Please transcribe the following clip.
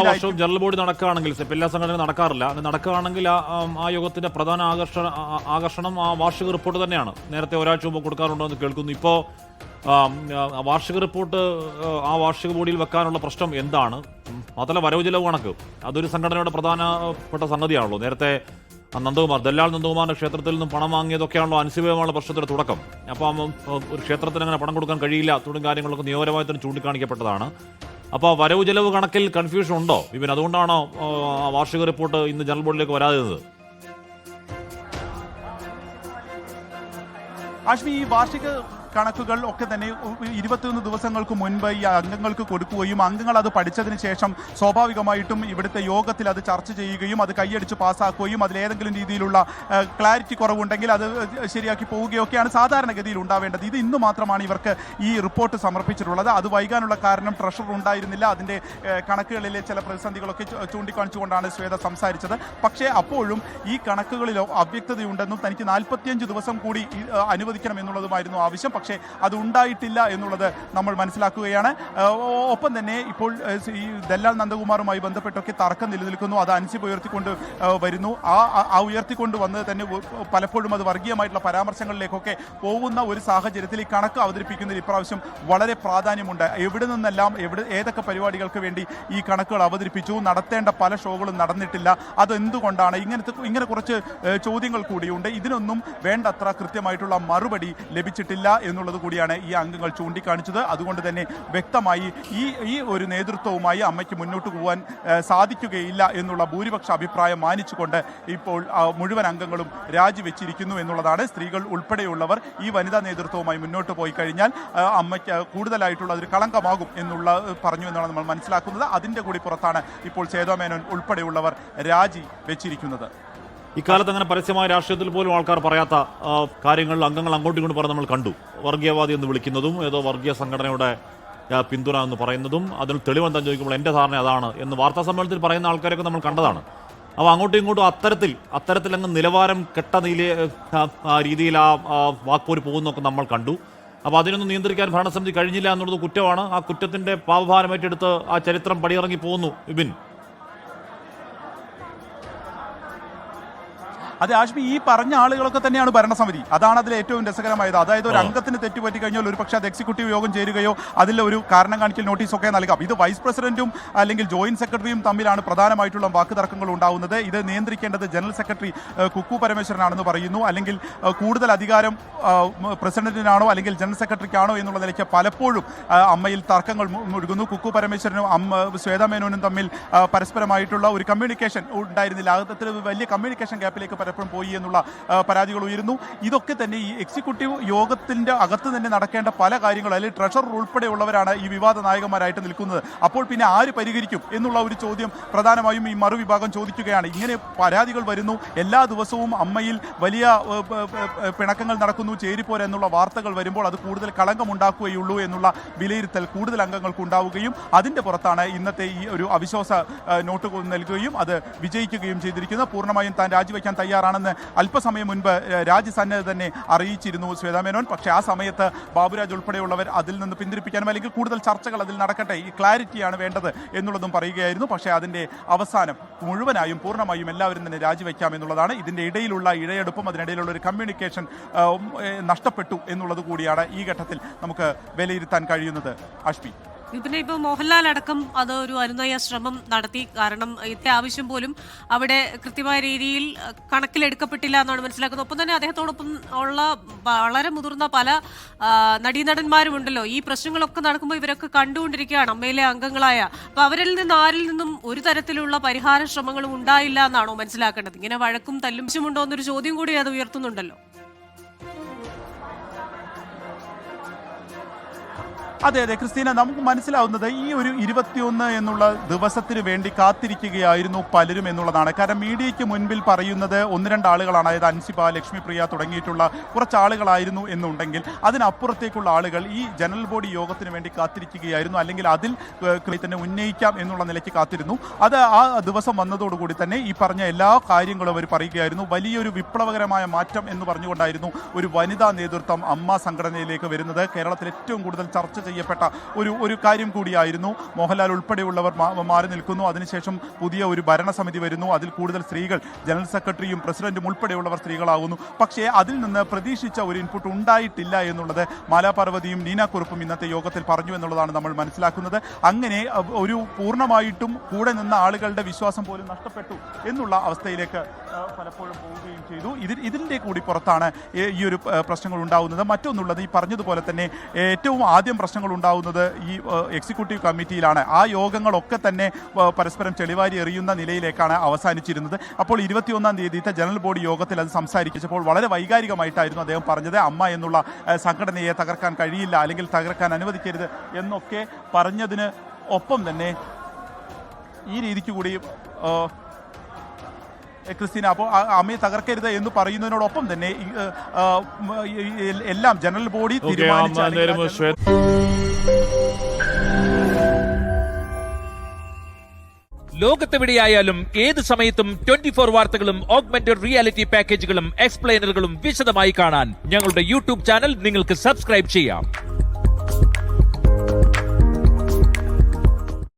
വർഷവും general body നടക്കുകയാണെങ്കിൽ എല്ലാ സംഘടനയും നടക്കാറില്ല, നടക്കുകയാണെങ്കിൽ ആ യോഗത്തിന്റെ പ്രധാന ആകർഷണം ആ വാർഷിക റിപ്പോർട്ട് തന്നെയാണ്. നേരത്തെ ഒരാഴ്ച മുമ്പ് കൊടുക്കാറുണ്ടോ എന്ന് കേൾക്കുന്നു. ഇപ്പോൾ വാർഷിക റിപ്പോർട്ട് ആ വാർഷിക ബോഡിയിൽ വെക്കാനുള്ള പ്രശ്നം എന്താണ്? അതല്ല, വരവ് ചെലവ് കണക്ക് അതൊരു സംഘടനയുടെ പ്രധാനപ്പെട്ട സംഗതിയാണല്ലോ. നേരത്തെ നന്ദകുമാർ, ദല്ലാൽ നന്ദകുമാറിന്റെ ക്ഷേത്രത്തിൽ നിന്നും പണം വാങ്ങിയതൊക്കെയാണല്ലോ അനുസൂയമായ പ്രശ്നത്തിന്റെ തുടക്കം. അപ്പം ഒരു ക്ഷേത്രത്തിന് അങ്ങനെ പണം കൊടുക്കാൻ കഴിയില്ല തുടങ്ങിയ കാര്യങ്ങളൊക്കെ നിയമപരമായി തന്നെ ചൂണ്ടിക്കാണിക്കപ്പെട്ടതാണ്. അപ്പോൾ വരവ് ചെലവ് കണക്കിൽ കൺഫ്യൂഷൻ ഉണ്ടോ വിപിൻ? അതുകൊണ്ടാണോ വാർഷിക റിപ്പോർട്ട് ഇന്ന് ജനറൽ ബോർഡിലേക്ക് വരാതിരുന്നത്? ആഷ്മി, ഈ വാർഷിക കണക്കുകൾ ഒക്കെ തന്നെ 21 ദിവസങ്ങൾക്ക് മുൻപ് ഈ അംഗങ്ങൾക്ക് കൊടുക്കുകയും അംഗങ്ങൾ അത് പഠിച്ചതിന് ശേഷം സ്വാഭാവികമായിട്ടും ഇവിടുത്തെ യോഗത്തിൽ അത് ചർച്ച ചെയ്യുകയും അത് കൈയടിച്ച് പാസ്സാക്കുകയും അതിലേതെങ്കിലും രീതിയിലുള്ള ക്ലാരിറ്റി കുറവുണ്ടെങ്കിൽ അത് ശരിയാക്കി പോവുകയൊക്കെയാണ് സാധാരണഗതിയിൽ ഉണ്ടാവേണ്ടത്. ഇത് ഇന്ന് മാത്രമാണ് ഇവർക്ക് ഈ റിപ്പോർട്ട് സമർപ്പിച്ചിട്ടുള്ളത്. അത് വൈകാനുള്ള കാരണം ട്രഷറർ ഉണ്ടായിരുന്നില്ല. അതിൻ്റെ കണക്കുകളിലെ ചില പ്രതിസന്ധികളൊക്കെ ചൂണ്ടിക്കാണിച്ചുകൊണ്ടാണ് ശ്വേത സംസാരിച്ചത്. പക്ഷേ അപ്പോഴും ഈ കണക്കുകളിൽ അവ്യക്തതയുണ്ടെന്നും തനിക്ക് 45 ദിവസം കൂടി അനുവദിക്കണം എന്നുള്ളതുമായിരുന്നു ആവശ്യം. പക്ഷേ അത് ഉണ്ടായിട്ടില്ല എന്നുള്ളത് നമ്മൾ മനസ്സിലാക്കുകയാണ്. ഒപ്പം തന്നെ ഇപ്പോൾ ഈ ദല്ലാൽ നന്ദകുമാറുമായി ബന്ധപ്പെട്ടൊക്കെ തർക്കം നിലനിൽക്കുന്നു. അത് അൻസിബ് ഉയർത്തിക്കൊണ്ട് വരുന്നു. ആ ഉയർത്തിക്കൊണ്ട് വന്നത് തന്നെ പലപ്പോഴും അത് വർഗീയമായിട്ടുള്ള പരാമർശങ്ങളിലേക്കൊക്കെ പോകുന്ന ഒരു സാഹചര്യത്തിൽ ഈ കണക്ക് അവതരിപ്പിക്കുന്നതിൽ ഇപ്രാവശ്യം വളരെ പ്രാധാന്യമുണ്ട്. എവിടെ നിന്നെല്ലാം ഏതൊക്കെ പരിപാടികൾക്ക് വേണ്ടി ഈ കണക്കുകൾ അവതരിപ്പിച്ചു, നടത്തേണ്ട പല ഷോകളും നടന്നിട്ടില്ല, അതെന്തുകൊണ്ടാണ്? ഇങ്ങനെ കുറച്ച് ചോദ്യങ്ങൾ കൂടിയുണ്ട്. ഇതിനൊന്നും വേണ്ടത്ര കൃത്യമായിട്ടുള്ള മറുപടി ലഭിച്ചിട്ടില്ല എന്നുള്ളത് കൂടിയാണ് ഈ അംഗങ്ങൾ ചൂണ്ടിക്കാണിച്ചത്. അതുകൊണ്ട് തന്നെ വ്യക്തമായി ഈ ഒരു നേതൃത്വവുമായി അമ്മയ്ക്ക് മുന്നോട്ട് പോകാൻ സാധിക്കുകയില്ല എന്നുള്ള ഭൂരിപക്ഷ അഭിപ്രായം മാനിച്ചുകൊണ്ട് ഇപ്പോൾ മുഴുവൻ അംഗങ്ങളും രാജിവെച്ചിരിക്കുന്നു എന്നുള്ളതാണ്. സ്ത്രീകൾ ഉൾപ്പെടെയുള്ളവർ ഈ വനിതാ നേതൃത്വവുമായി മുന്നോട്ട് പോയി കഴിഞ്ഞാൽ അമ്മയ്ക്ക് കൂടുതലായിട്ടുള്ള ഒരു കളങ്കമാകും എന്നുള്ള പറഞ്ഞു എന്നാണ് നമ്മൾ മനസ്സിലാക്കുന്നത്. അതിൻ്റെ കൂടി പുറത്താണ് ഇപ്പോൾ സേതോമേനോൻ ഉൾപ്പെടെയുള്ളവർ രാജി വെച്ചിരിക്കുന്നത്. ഇക്കാലത്ത് അങ്ങനെ പരസ്യമായ രാഷ്ട്രീയത്തിൽ പോലും ആൾക്കാർ പറയാത്ത കാര്യങ്ങൾ അംഗങ്ങൾ അങ്ങോട്ടും ഇങ്ങോട്ടും പറഞ്ഞ് നമ്മൾ കണ്ടു. വർഗീയവാദി എന്ന് വിളിക്കുന്നതും ഏതോ വർഗീയ സംഘടനയുടെ പിന്തുണ എന്ന് പറയുന്നതും അതിൽ തെളിവെന്താന്ന് ചോദിക്കുമ്പോൾ എൻ്റെ ധാരണ അതാണ് എന്ന് വാർത്താ സമ്മേളനത്തിൽ പറയുന്ന ആൾക്കാരൊക്കെ നമ്മൾ കണ്ടതാണ്. അപ്പോൾ അങ്ങോട്ടും ഇങ്ങോട്ടും അത്തരത്തിൽ അങ്ങ് നിലവാരം കെട്ട രീതിയിൽ ആ വാക്പോര് പോകുന്നതൊക്കെ നമ്മൾ കണ്ടു. അപ്പോൾ അതിനൊന്നും നിയന്ത്രിക്കാൻ ഭരണസമിതി കഴിഞ്ഞില്ല എന്നുള്ളത് കുറ്റമാണ്. ആ കുറ്റത്തിൻ്റെ പാപഭാരമേറ്റെടുത്ത് ആ ചരിത്രം പടിയിറങ്ങി പോകുന്നു വിപിൻ. അതെ ആഷ്മി, ഈ പറഞ്ഞ ആളുകളൊക്കെ തന്നെയാണ് ഭരണസമിതി. അതാണ് അതിൽ ഏറ്റവും രസകരമായത്. അതായത് ഒരു അംഗത്തിന് തെറ്റുപറ്റി കഴിഞ്ഞാൽ ഒരു പക്ഷേ അത് എക്സിക്യൂട്ടീവ് യോഗം ചേരുകയോ അതിൽ ഒരു കാരണം കാണിക്കൽ നോട്ടീസൊക്കെ നൽകാം. ഇത് വൈസ് പ്രസിഡന്റും അല്ലെങ്കിൽ ജോയിന്റ് സെക്രട്ടറിയും തമ്മിലാണ് പ്രധാനമായിട്ടുള്ള വാക്കുതർക്കങ്ങൾ ഉണ്ടാവുന്നത്. ഇത് നിയന്ത്രിക്കേണ്ടത് ജനറൽ സെക്രട്ടറി കുക്കു പരമേശ്വരനാണെന്ന് പറയുന്നു. അല്ലെങ്കിൽ കൂടുതൽ അധികാരം പ്രസിഡന്റിനാണോ അല്ലെങ്കിൽ ജനറൽ സെക്രട്ടറിക്കാണോ എന്നുള്ള നിലയ്ക്ക് പലപ്പോഴും അമ്മയിൽ തർക്കങ്ങൾ മുഴുകുന്നു. കുക്കു പരമേശ്വരനും സേതാമേനോനും തമ്മിൽ പരസ്പരമായിട്ടുള്ള ഒരു കമ്മ്യൂണിക്കേഷൻ ഉണ്ടായിരുന്നില്ല. അത്തരത്തിൽ വലിയ കമ്മ്യൂണിക്കേഷൻ ഗ്യാപ്പിലേക്ക് പലപ്പോഴും പോയി എന്നുള്ള പരാതികൾ ഉയരുന്നു. ഇതൊക്കെ തന്നെ ഈ എക്സിക്യൂട്ടീവ് യോഗത്തിന്റെ അകത്ത് തന്നെ നടക്കേണ്ട പല കാര്യങ്ങളും അല്ലെങ്കിൽ ട്രഷറർ ഉൾപ്പെടെയുള്ളവരാണ് ഈ വിവാദ നായകന്മാരായിട്ട് നിൽക്കുന്നത്. അപ്പോൾ പിന്നെ ആര് പരിഹരിക്കും എന്നുള്ള ഒരു ചോദ്യം പ്രധാനമായും ഈ മറുവിഭാഗം ചോദിക്കുകയാണ്. ഇങ്ങനെ പരാതികൾ വരുന്നു, എല്ലാ ദിവസവും അമ്മയിൽ വലിയ പിണക്കങ്ങൾ നടക്കുന്നു, ചേരിപ്പോര എന്നുള്ള വാർത്തകൾ വരുമ്പോൾ അത് കൂടുതൽ കളങ്കമുണ്ടാക്കുകയുള്ളൂ എന്നുള്ള വിലയിരുത്തൽ കൂടുതൽ അംഗങ്ങൾക്ക് ഉണ്ടാവുകയും അതിൻ്റെ പുറത്താണ് ഇന്നത്തെ ഈ ഒരു അവിശ്വാസ നോട്ട് നൽകുകയും അത് വിജയിക്കുകയും ചെയ്തിരിക്കുന്നത്. പൂർണ്ണമായും താൻ രാജിവെക്കാൻ തയ്യാറാണെന്ന് അല്പസമയം മുൻപ് രാജ്യസന്നദ്ധ തന്നെ അറിയിച്ചിരുന്നു ശ്വേതാമേനോൻ. പക്ഷേ ആ സമയത്ത് ബാബുരാജ് ഉൾപ്പെടെയുള്ളവർ അതിൽ നിന്ന് പിന്തിരിപ്പിക്കാനും അല്ലെങ്കിൽ കൂടുതൽ ചർച്ചകൾ അതിൽ നടക്കട്ടെ, ഈ ക്ലാരിറ്റിയാണ് വേണ്ടത് എന്നുള്ളതും പറയുകയായിരുന്നു. പക്ഷേ അതിൻ്റെ അവസാനം മുഴുവനായും പൂർണ്ണമായും എല്ലാവരും തന്നെ രാജിവെക്കാം എന്നുള്ളതാണ്. ഇതിൻ്റെ ഇടയിലുള്ള ഇഴയെടുപ്പും അതിനിടയിലുള്ള ഒരു കമ്മ്യൂണിക്കേഷൻ നഷ്ടപ്പെട്ടു എന്നുള്ളത് കൂടിയാണ് ഈ ഘട്ടത്തിൽ നമുക്ക് വിലയിരുത്താൻ കഴിയുന്നത്. അഷ്മി, പിന്നെ ഇപ്പോൾ മോഹൻലാൽ അടക്കം അത് ഒരു അനുനയ ശ്രമം നടത്തി. കാരണം ഇത്തെ ആവശ്യം പോലും അവിടെ കൃത്യമായ രീതിയിൽ കണക്കിലെടുക്കപ്പെട്ടില്ല എന്നാണ് മനസ്സിലാക്കുന്നത്. ഒപ്പം തന്നെ അദ്ദേഹത്തോടൊപ്പം ഉള്ള വളരെ മുതിർന്ന പല നടീനടന്മാരുമുണ്ടല്ലോ. ഈ പ്രശ്നങ്ങളൊക്കെ നടക്കുമ്പോൾ ഇവരൊക്കെ കണ്ടുകൊണ്ടിരിക്കുകയാണ്, അമ്മയിലെ അംഗങ്ങളായ. അപ്പോൾ അവരിൽ നിന്ന് ആരിൽ നിന്നും ഒരു തരത്തിലുള്ള പരിഹാര ശ്രമങ്ങളും ഉണ്ടായില്ല എന്നാണോ മനസ്സിലാക്കേണ്ടത്? ഇങ്ങനെ വഴക്കും തല്ലുംശുമുണ്ടോ എന്നൊരു ചോദ്യം കൂടി അത് ഉയർത്തുന്നുണ്ടല്ലോ. അതെ ക്രിസ്റ്റീന, നമുക്ക് മനസ്സിലാവുന്നത് ഈ ഒരു 21 എന്നുള്ള ദിവസത്തിന് വേണ്ടി കാത്തിരിക്കുകയായിരുന്നു പലരും എന്നുള്ളതാണ്. കാരണം മീഡിയയ്ക്ക് മുൻപിൽ പറയുന്നത് 1-2 ആളുകളാണ്, അതായത് അൻസിബ, ലക്ഷ്മിപ്രിയ തുടങ്ങിയിട്ടുള്ള കുറച്ച് ആളുകളായിരുന്നു എന്നുണ്ടെങ്കിൽ അതിനപ്പുറത്തേക്കുള്ള ആളുകൾ ഈ ജനറൽ ബോഡി യോഗത്തിന് വേണ്ടി കാത്തിരിക്കുകയായിരുന്നു. അല്ലെങ്കിൽ അതിൽ തന്നെ ഉന്നയിക്കാം എന്നുള്ള നിലയ്ക്ക് കാത്തിരുന്നു. അത് ആ ദിവസം വന്നതോടുകൂടി തന്നെ ഈ പറഞ്ഞ എല്ലാ കാര്യങ്ങളും അവർ പറയുകയായിരുന്നു. വലിയൊരു വിപ്ലവകരമായ മാറ്റം എന്ന് പറഞ്ഞുകൊണ്ടായിരുന്നു ഒരു വനിതാ നേതൃത്വം അമ്മ സംഘടനയിലേക്ക് വരുന്നത്. കേരളത്തിൽ ഏറ്റവും കൂടുതൽ ചർച്ച ചെയ്യപ്പെട്ട ഒരു കാര്യം കൂടിയായിരുന്നു. മോഹൻലാൽ ഉൾപ്പെടെയുള്ളവർ മാറി നിൽക്കുന്നു. അതിനുശേഷം പുതിയ ഒരു ഭരണസമിതി വരുന്നു. അതിൽ കൂടുതൽ സ്ത്രീകൾ, ജനറൽ സെക്രട്ടറിയും പ്രസിഡന്റും ഉൾപ്പെടെയുള്ളവർ സ്ത്രീകളാകുന്നു. പക്ഷേ അതിൽ നിന്ന് പ്രതീക്ഷിച്ച ഒരു ഇൻപുട്ട് ഉണ്ടായിട്ടില്ല എന്നുള്ളത് മാലാ പാർവതിയും നീന കുറുപ്പും ഇന്നത്തെ യോഗത്തിൽ പറഞ്ഞു എന്നുള്ളതാണ് നമ്മൾ മനസ്സിലാക്കുന്നത്. അങ്ങനെ ഒരു പൂർണ്ണമായിട്ടും കൂടെ നിന്ന ആളുകളുടെ വിശ്വാസം പോലും നഷ്ടപ്പെട്ടു എന്നുള്ള അവസ്ഥയിലേക്ക് പലപ്പോഴും പോവുകയും ചെയ്തു. ഇതിൻ്റെ കൂടി പുറത്താണ് ഈ ഒരു പ്രശ്നങ്ങൾ ഉണ്ടാവുന്നത്. മറ്റൊന്നുള്ളത്, ഈ പറഞ്ഞതുപോലെ തന്നെ ഏറ്റവും ആദ്യം പ്രശ്നങ്ങൾ ഉണ്ടാവുന്നത് ഈ എക്സിക്യൂട്ടീവ് കമ്മിറ്റിയിലാണ്. ആ യോഗങ്ങളൊക്കെ തന്നെ പരസ്പരം ചെളിവാരി എറിയുന്ന നിലയിലേക്കാണ് അവസാനിച്ചിരുന്നത്. അപ്പോൾ 21-ാം തീയതിത്തെ ജനറൽ ബോഡി യോഗത്തിൽ അത് സംസാരിച്ചപ്പോൾ വളരെ വൈകാരികമായിട്ടായിരുന്നു അദ്ദേഹം പറഞ്ഞത്. അമ്മ എന്നുള്ള സംഘടനയെ തകർക്കാൻ കഴിയില്ല, അല്ലെങ്കിൽ തകർക്കാൻ അനുവദിക്കരുത് എന്നൊക്കെ പറഞ്ഞതിന് ഒപ്പം തന്നെ ഈ രീതിക്ക് കൂടി ക്രിസ്റ്റീന, അപ്പോൾ അമ്മയെ തകർക്കരുത് എന്ന് പറയുന്നതിനോടൊപ്പം തന്നെ എല്ലാം ജനറൽ ബോഡി തീരുമാനിച്ചു. ലോകത്തെവിടെയായാലും ഏത് സമയത്തും 24 വാർത്തകളും ഓഗ്മെന്റഡ് റിയാലിറ്റി പാക്കേജുകളും എക്സ്പ്ലെയിനറുകളും വിശദമായി കാണാൻ ഞങ്ങളുടെ യൂട്യൂബ് ചാനൽ നിങ്ങൾക്ക് സബ്സ്ക്രൈബ് ചെയ്യാം.